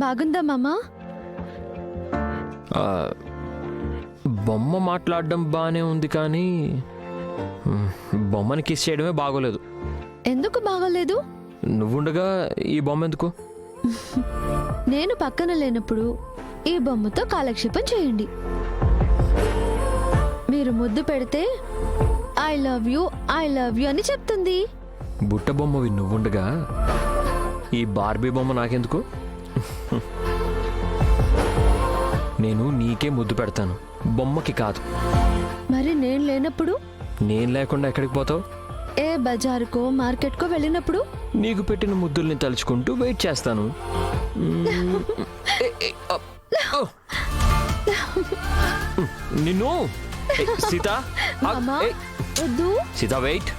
బాగుందా మామా? బొమ్మ మాట్లాడడం బాగానే ఉంది కానీ బొమ్మని కిస్ చేయడమే బాగోలేదు. ఎందుకు బాగోలేదు? నువ్వుండగా ఈ బొమ్మ ఎందుకు? నేను పక్కన లేనప్పుడు ఈ బొమ్మతో కాలక్షేపం చేయండి. మీరు ముద్దు పెడితే ఐ లవ్ యూ అని చెప్తుంది. బుట్ట బొమ్మవి నువ్వుండగా ఈ బార్బీ బొమ్మ నాకెందుకు? నేను నీకే ముద్దు పెడతాను, బొమ్మకి కాదు. మరి నేను లేనప్పుడు? నేను లేకుండా ఎక్కడికి పోతావు? ఏ బజారుకో మార్కెట్కో వెళ్ళినప్పుడు నీకు పెట్టిన ముద్దుల్ని తలుచుకుంటూ వెయిట్ చేస్తాను. నిన్ను సీత మామా వద్దు. సీత వెయిట్.